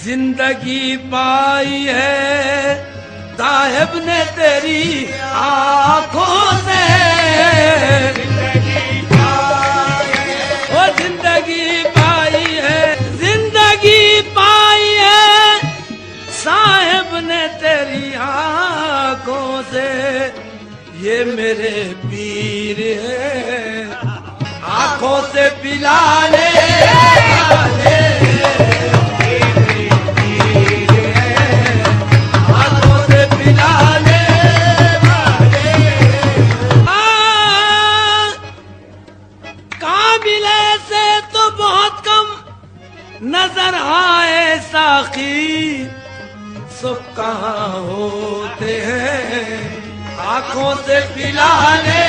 जिंदगी पाई है साहिब ने तेरी आंखों से, जिंदगी पाई है, ओ जिंदगी पाई है, जिंदगी पाई है साहिब ने तेरी आंखों से। ये मेरे पीर है आंखों से पिलाने वाले, नजर आए साकी सब कहाँ होते हैं आंखों से पिलाने